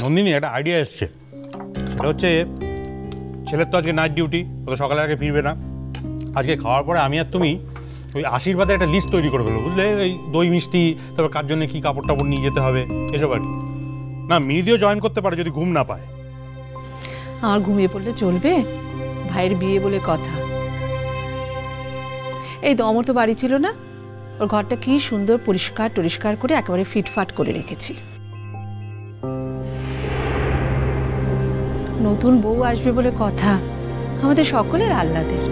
নন্দিনী একটা আইডিয়া এসছে, সেটা হচ্ছে ছেলের তো আজকে নাইট ডিউটি, ও তো সকালে আগে ফিরবে না। আজকে খাওয়ার পরে আমি আর তুমি ওই আশীর্বাদের একটা লিস্ট তৈরি করে ফেলবো, বুঝলে? এই দই মিষ্টি, তারপর কার জন্য কী কাপড় টাপড় নিয়ে যেতে হবে, এসব আর কি। না, মিনিদিও জয়েন করতে পারে যদি ঘুম না পায়। আর ঘুমিয়ে পড়লে চলবে? ভাইয়ের বিয়ে বলে কথা। এই তো অমর তো বাড়ি ছিল না, ওর ঘরটা কি সুন্দর পরিষ্কার টরিষ্কার করে একেবারে ফিটফাট করে রেখেছি। নতুন বউ আসবে বলে কথা, আমাদের সকলের আহ্লাদের।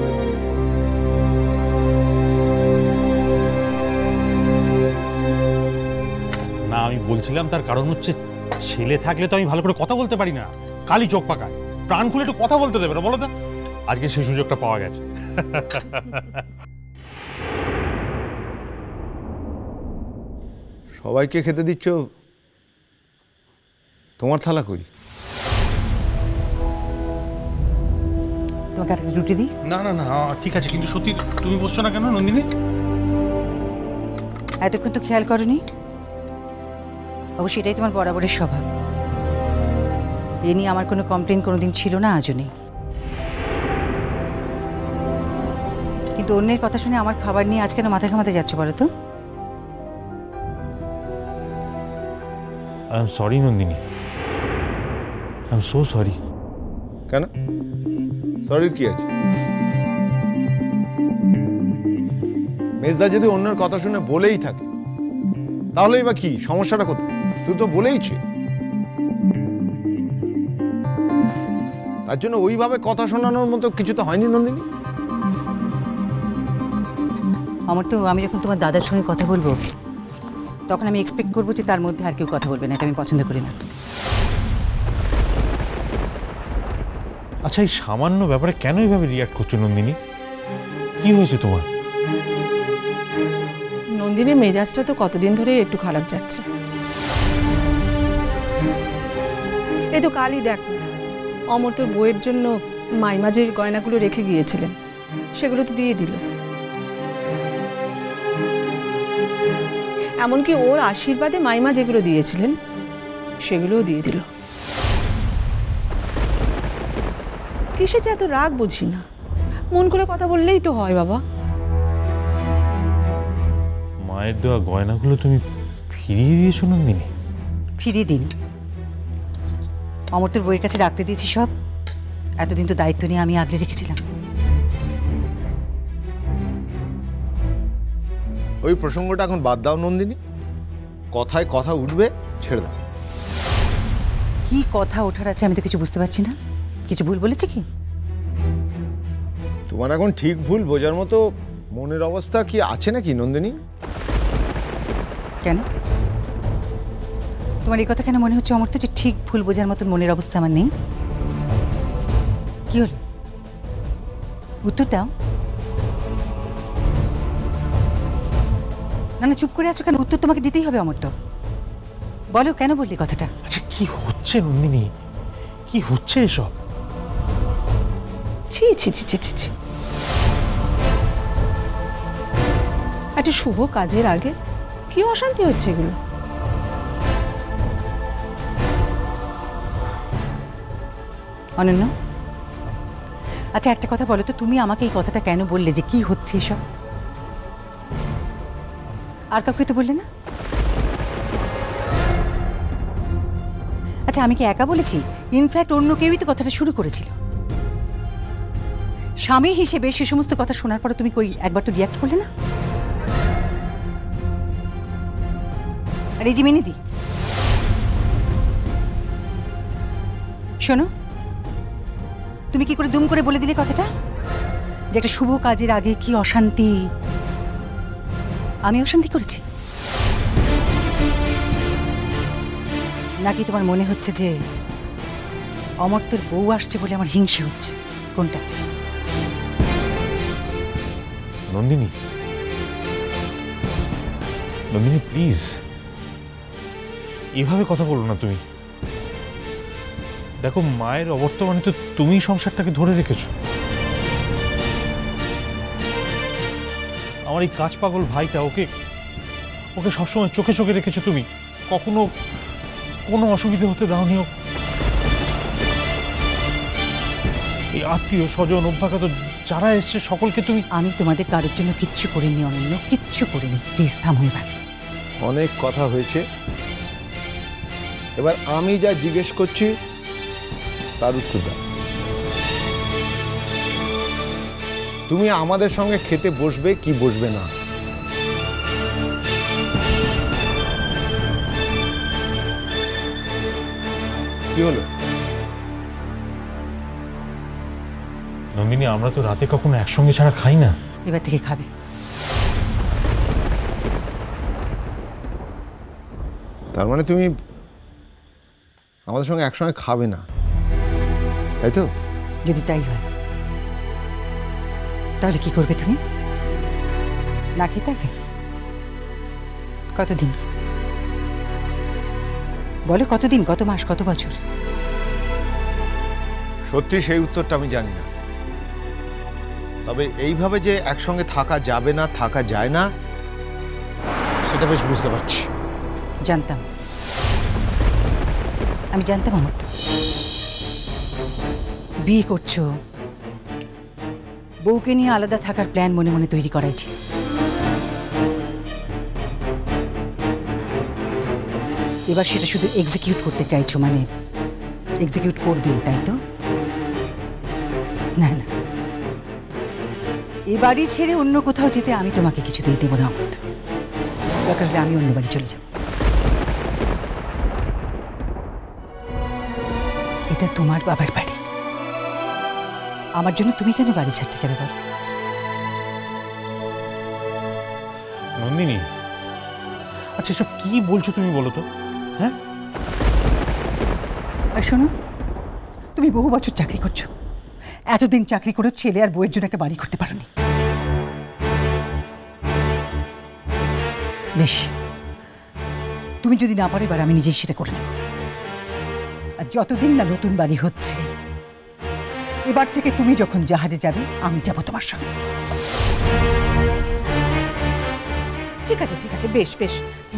না, আমি বলছিলাম তার কারণ হচ্ছে ছেলে থাকলে তো আমি ভালো করে কথা বলতে পারি না, কালি চোখ পাকায়, প্রাণ খুলে একটু কথা বলতে দেবে না, বলো তো? আজকে সেই সুযোগটা পাওয়া গেছে। সবাইকে খেতে দিচ্ছ, তোমার থালা কই? তোমাকে একটা রুটি দিই? না না না, ঠিক আছে, কিন্তু সত্যি তুমি বসছো না কেন নন্দিনী? এতক্ষণ তো খেয়াল করনি। অবশ্যই এটাই তোমার বরাবরের স্বভাব। এ নিয়ে আমার কোনো কমপ্লেন কোনোদিন ছিল না, আজও নেই। কিন্তু অন্যের কথা শুনে আমার খাবার নিয়ে আজ কেন মাথা ঘামাতে যাচ্ছ বলো তো? I am sorry Nandini, I am so sorry. কেন সরির কি আছে? মেজদা যদি অন্যের কথা শুনে বলেই থাকে তাহলেই বা কি সমস্যাটা কোথায়? শুধু তো বলেইছে, তার জন্য ওইভাবে কথা শোনানোর মতো কিছু তো হয়নি নন্দিনী। আমার তো, আমি যখন তোমার দাদার সঙ্গে কথা বলবো তখন আমি এক্সপেক্ট করবো যে তার মধ্যে আর কেউ কথা বলবে না, এটা আমি পছন্দ করি না। আচ্ছা, এই সামান্য ব্যাপারে কেন এইভাবে রিয়াক্ট করছো নন্দিনী? কি হয়েছে তোমার? নন্দিনীর মেজাজটা তো কতদিন ধরেই একটু খারাপ যাচ্ছে। এই তো কালই দেখো, অমর তোর বইয়ের জন্য মাইমা যে গয়নাগুলো রেখে গিয়েছিলেন সেগুলো তো দিয়ে দিল। এমনকি ওর আশীর্বাদে মাইমা যেগুলো দিয়েছিলেন সেগুলোও দিয়ে দিল। কিসে যে এত রাগ বুঝি না, মন করে কথা বললেই তো হয় বাবা। মায়ের দেওয়া গয়নাগুলো তুমি ফিরিয়ে দিয়েছো নন্দিনী? ফিরিয়ে দিন, অমর তোর বইয়ের কাছে রাখতে দিয়েছি সব। এতদিন তো দায়িত্ব নিয়ে আমি আগলে রেখেছিলাম। ওই প্রসঙ্গটা এখন বাদ দাও নন্দিনী, কথায় কথা উঠবে, ছেড়ে দাও। কি কথা ওঠার আছে আমি তো কিছু বুঝতে পারছি না। কিছু ভুল বলেছি কি? তোমার এখন ঠিক ভুল বোঝার মতো মনের অবস্থা কি আছে নাকি নন্দিনী? কেন তোমার এই কথা কেন মনে হচ্ছে অমর তো যে ঠিক ভুল বোঝার মতন মনের অবস্থা আমার নেই? কি হলো, উত্তর দাও। না না, চুপ করে আছো কেন? উত্তর তোমাকে দিতেই হবে অমর, তো বলো কেন বললি কথাটা? আচ্ছা, কি হচ্ছে নন্দিনী, কি হচ্ছে এসব? ছি ছি ছি ছি ছি ছি, একটা শুভ কাজের আগে কি অশান্তি হচ্ছে এগুলো? অনন্য, আচ্ছা একটা কথা বলো তো, তুমি আমাকে এই কথাটা কেন বললে যে কি হচ্ছে এসব? আর কাউকে তো বললে না। আচ্ছা আমি কি একা বলেছি? ইনফ্যাক্ট অন্য কেউই তো কথাটা শুরু করেছিল। স্বামী হিসেবে সে সমস্ত কথা শোনার পরে তুমি কই একবার তো রিয়াক্ট করলে না? আর এই যে মিনিদি, শোনো, তুমি কি করে দুম করে বলে দিলে কথাটা যে একটা শুভ কাজের আগে কি অশান্তি? আমি অশান্তি করেছি নাকি তোমার মনে হচ্ছে যে অমর তোর বউ আসছে বলে আমার হিংসে হচ্ছে? কোনটা? নন্দিনী, নন্দিনী প্লিজ এভাবে কথা বলো না তুমি। দেখো, মায়ের অবর্তমানে তো তুমি সংসারটাকে ধরে রেখেছো। আমার এই কাজ পাগল ভাইটা, ওকে ওকে সবসময় চোখে চোখে রেখেছো তুমি। কখনো কোনো অসুবিধা হতে দাওনি। এই আত্মীয় স্বজন অভ্যাগত যারা এসছে সকলকে তুমি। আমি তোমাদের কারোর জন্য কিচ্ছু করিনি অনন্য, কিচ্ছু করিনি। প্লিজ থামো এবার। অনেক কথা হয়েছে, এবার আমি যা জিজ্ঞেস করছি তার উত্তর দাও। তুমি আমাদের সঙ্গে খেতে বসবে কি বসবে না? কি হলো? নন্দিনী, আমরা তো রাতে কখনো একসঙ্গে ছাড়া খাই না। এবার থেকে খাবে। তার মানে তুমি আমাদের সঙ্গে একসঙ্গে খাবে না, তাই তো? যদি তাই হয় তাহলে কি করবে তুমি? না খেয়ে থাকবে কতদিন? বলো কতদিন, কত মাস, কত বছর? সত্যি সেই উত্তরটা আমি জানি না, তবে এইভাবে যে একসঙ্গে থাকা যাবে না, থাকা যায় না, সেটা বেশ বুঝতে পারছি। জানতাম, আমি জানতাম আমার তো বিয়ে করছো, বউকে নিয়ে আলাদা থাকার প্ল্যান মনে মনে তৈরি করাইছি। এবার সেটা শুধু এক্সিকিউট করতে চাইছো, মানে এক্সিকিউট করবে, তাই তো? না না, এ বাড়ি ছেড়ে অন্য কোথাও যেতে আমি তোমাকে কিছুতেই দেবো না। আমার তো দরকার হলে আমি অন্য বাড়ি চলে যাব। এটা তোমার বাবার বাড়ি, আমার জন্য তুমি কেন বাড়ি ছাড়তে যাবে বলো? নন্দিনী, আচ্ছা এসব কি বলছো তুমি, বলো তো? হ্যাঁ, আর শোনো, তুমি বহু বছর চাকরি করছো, এতদিন চাকরি করে ছেলে আর বউয়ের জন্য একটা বাড়ি করতে পারোনি। বেশ, তুমি যদি না পারো এবার আমি নিজেই সেটা করে নেব। আর যতদিন না নতুন বাড়ি হচ্ছে, এবার থেকে তুমি যখন জাহাজে যাবে আমি যাব তোমার সঙ্গে। ঠিক আছে ঠিক আছে, বেশ বেশ,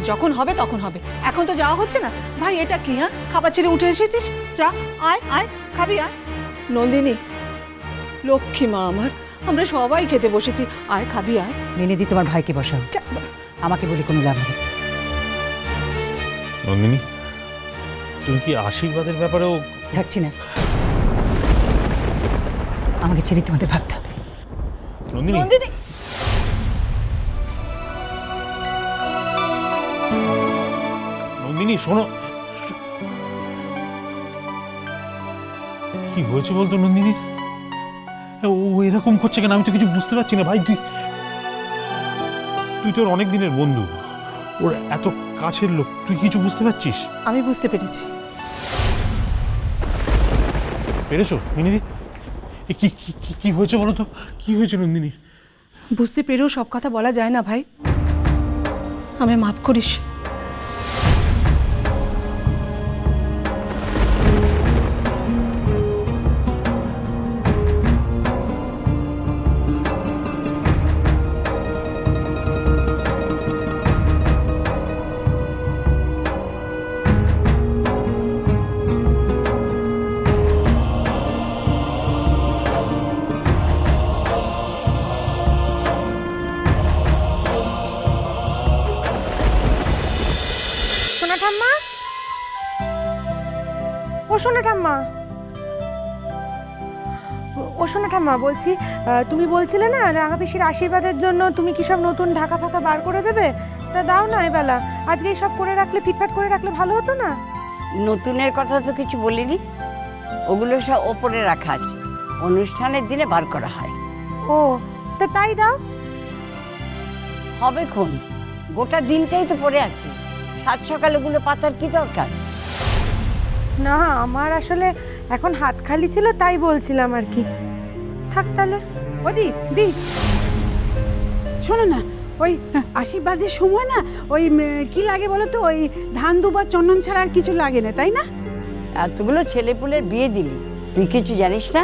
যখন হবে তখন হবে, এখন তো যাওয়া হচ্ছে না। ভাই এটা কি? হ্যাঁ, খাবার ছেড়ে উঠে এসেছিস? যা, আয় আয়, খাবি আয়। নন্দিনী লক্ষ্মী মা আমার, আমরা সবাই খেতে বসেছি, আয় খাবি আয়। মেনে দি তোমার ভাইকে বসাও, আমাকে বলে কোনো লাভ হবে? নন্দিনী, তুমি কি আশীর্বাদের ব্যাপারেও? থাকছি না, আমাকে ছেড়ে তোমাদের ভাবতে হবে। নন্দিনী, নন্দিনী নন্দিনী শোনো, কি হয়েছে বলতো নন্দিনী? ও এরকম করছে কেন? আমি তো কিছু বুঝতে পারছি না ভাই। তুই তোর অনেক দিনের বন্ধু, ওর এত কাছের লোক, তুই কিছু বুঝতে পারছিস? আমি বুঝতে পেরেছি। পেরেছো মিনিদি? কি কি হয়েছে বলো তো? কি হয়েছে নন্দিনী? বুঝতে পেরেও সব কথা বলা যায় না ভাই, আমায় মাফ করিস। ঠাম্মা, ও শোনো ঠাম্মা, ও শোনো ঠাম্মা, বলছি তুমি বলছিলে না রাঙা পিসির আশীর্বাদের জন্য তুমি কি সব নতুন ঢাকা ফাঁকা বার করে দেবে, তা দাও না এবেলা। আজকে সব করে রাখলে, ফিটফাট করে রাখলে ভালো হতো না? নতুনের কথা তো কিছু বলিনি, ওগুলো সব ওপরে রাখা আছে, অনুষ্ঠানের দিনে বার করা হয়। ও, তা তাই দাও। হবে খুন, গোটা দিনটাই তো পড়ে আছে, সাত সকালে ওগুলো পাতার কি দরকার? না, আমার আসলে এখন হাত খালি ছিল তাই বলছিলাম আর কি। থাক তাহলে। ও দি দি, শোনো না, ওই আশীর্বাদের সময় না ওই কি লাগে বলো তো, ওই ধান দুবা চন্দন ছাড়া আর কিছু লাগে না, তাই না? এতগুলো ছেলেপুলের বিয়ে দিলি, তুই কিছু জানিস না?